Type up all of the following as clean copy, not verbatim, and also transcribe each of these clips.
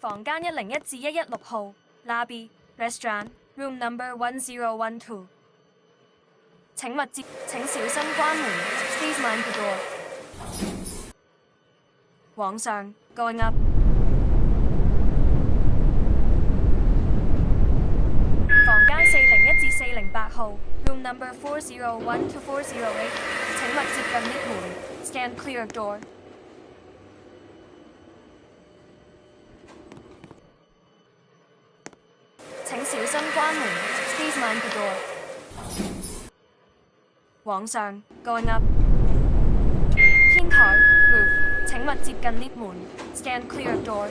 房間101至116號 Lobby Restaurant Room Number 1012。請小心關門 Please mind the door。往上 Going up。房間401至408號 Room Number 401 to 408。請勿接近 lift 門 Stand clear door。請小心關門 Please mind the door。往上 Going up。天台 Roof。請勿接近 lift 門 Stand clear door。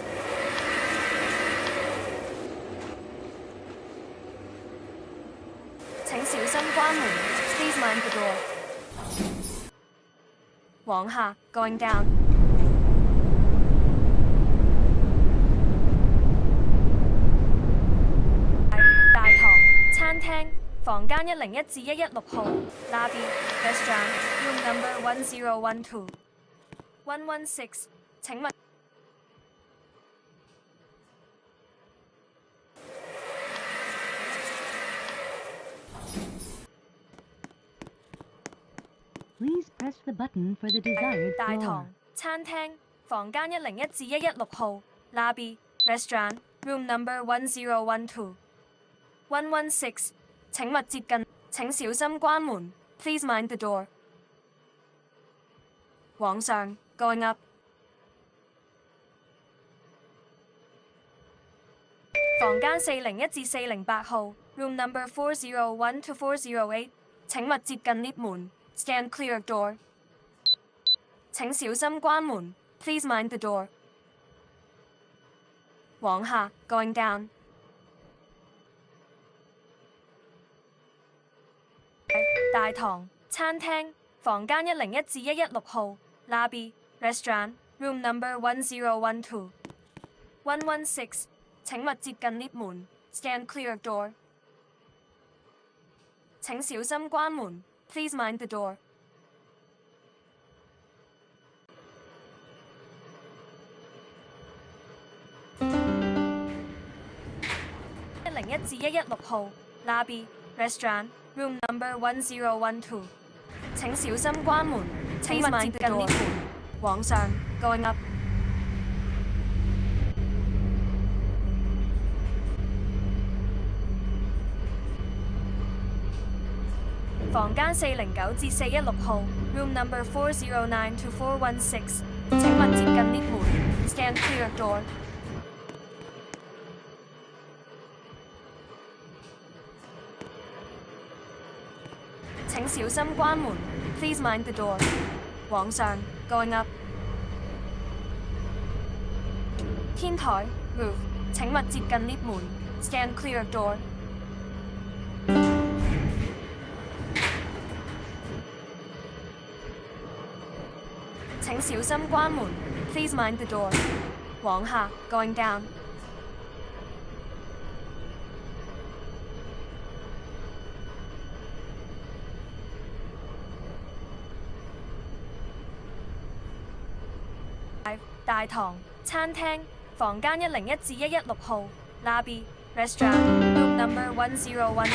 請小心關門 Please mind the door。往下 Going down。大堂餐廳房間101至116號 Lobby Restaurant Room Number 1012 116。請勿Please press the button for the desired 大 floor. 堂餐廳房間101至116號 Lobby Restaurant Room Number 1012 116。請勿接近，請小心關門 Please mind the door。往上 Going up。房間401至408號 Room Number 401 to 408。請勿接近 lift 門 Stand clear door。請小心關門 Please mind the door。往下 Going down。大堂餐廳房間101至116號 Lobby Restaurant Room Number 1012 116。請勿接近 lift 門 Stand clear door。請小心關門 Please mind the door。101至116號 Lobby Restaurant Room Number 1012。請小心關門，請勿接近 lift 門。往上 Going up。房間409至416號 Room Number 409 to 416。請勿接近 lift 門 Stand clear door。請小心關門 Please mind the door。往上 Going up。天台 Roof。請勿接近 lift 門 Stand clear door。請小心關門 Please mind the door。往下 Going down。大堂餐廳房間101至116號 Lobby Restaurant Room Number 1012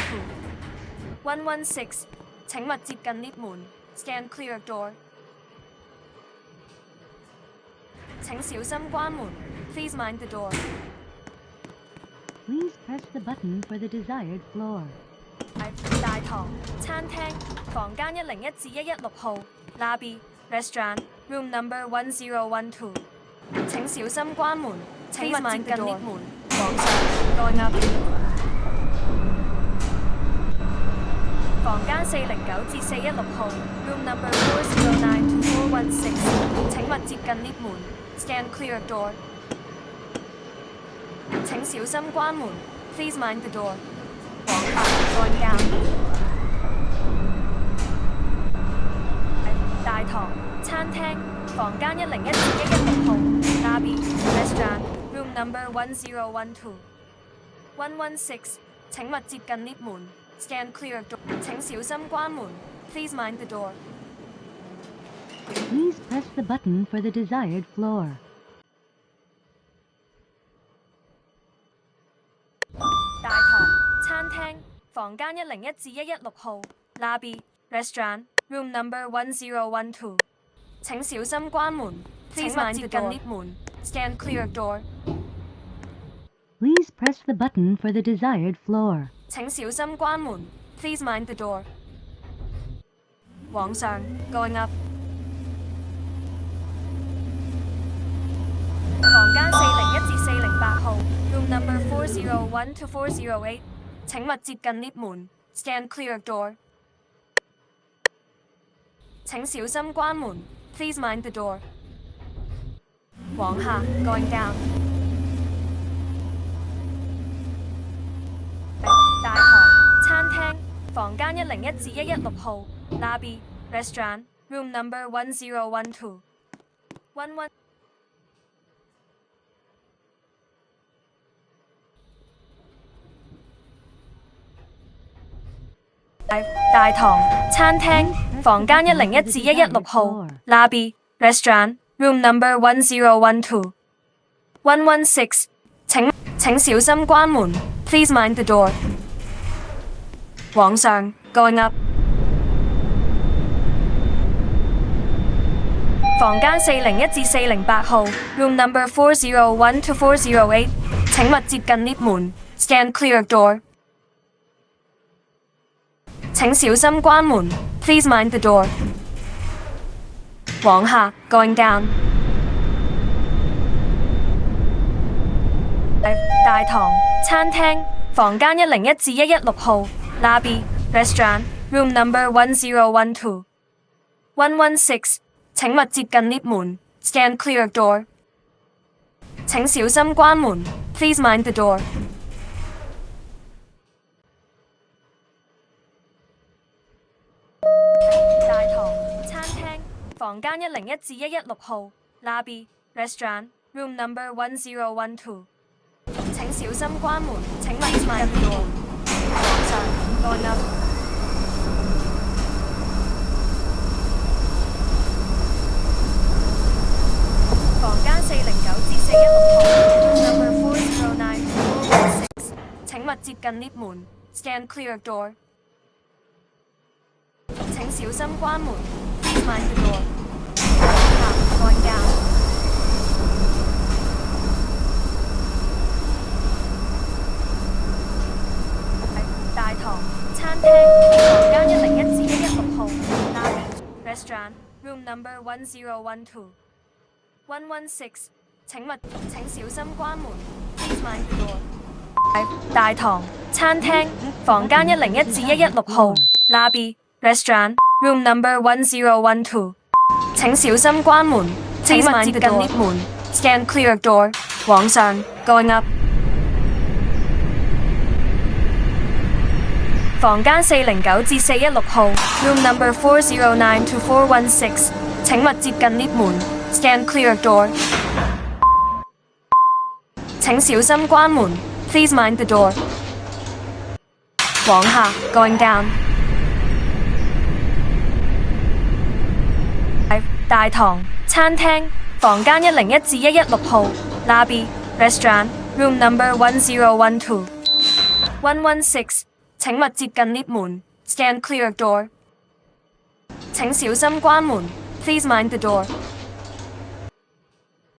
116。請勿接近 lift 門 Stand clear door。請小心關門 Please mind the door。Please press the button for the desired floor. 大堂餐廳房間101至116號 Lobby Restaurant Room Number 1012。請小心關門，請勿接近 lift 門。往上 Going up。房間409至416號 Room Number 409 to 416。請勿接近 lift 門 Stand clear door。請小心關門 Please mind the door。往下 Going down。大堂餐廳房間101至116號 Lobby Restaurant Room Number 1012 116。請勿接近 lift 門 Stand clear door。請小心關門 Please mind the door。Please press the button for the desired floor. 廳房間101至116號 Lobby Restaurant Room Number 1012，請小心關門。請勿接近 lift 門。Stand clear door。 Please press the button for the desired floor. 請小心關門。Please mind the door。往上 Going up。房間401至408號 Room Number 401 to 408，請勿接近 lift 門。Stand clear door。請小心關門。Please mind the door。往下 Going down。大堂餐廳房間101至116號 Lobby Restaurant Room Number 1012 11。大堂餐廳房間101至116號 Lobby Restaurant Room Number 1012 116，請小心關門。Please mind the door。往上 Going up。房間401至408號 Room Number 401 to 408，請勿接近 lift 門。Stand clear door。請小心關門。Please mind the door。往下 Going down。大堂餐廳房間101至116號 Lobby Restaurant Room Number 1012 116，請勿接近 lift 門。Stand clear door。請小心關門。Please mind the door。大堂餐廳房間101至116號 Lobby Restaurant Room Number 1012，請小心關門。請勿接近 lift 門。往上 Going up。房間409至416號 Number 409 416，請勿接近 lift 門。Stand clear door。請小心關門。Please mind the door。Going down。大堂餐廳房間101至116號 Lobby Restaurant Room Number 1012 116，請小心關門。Please mind the door。大堂餐廳房間101至116號 Lobby Restaurant Room Number 1012，請小心關門。請勿接近 lift 門。Stand clear door。往上 Going up。房間409至416號 Room Number 409 to 416，請勿接近 lift 門。Stand clear door。請小心關門。Please mind the door。往下 Going down。大堂餐廳房間101至116號 Lobby Restaurant Room Number 1012 116，請勿接近 lift 門。Stand clear door。請小心關門。Please mind the door。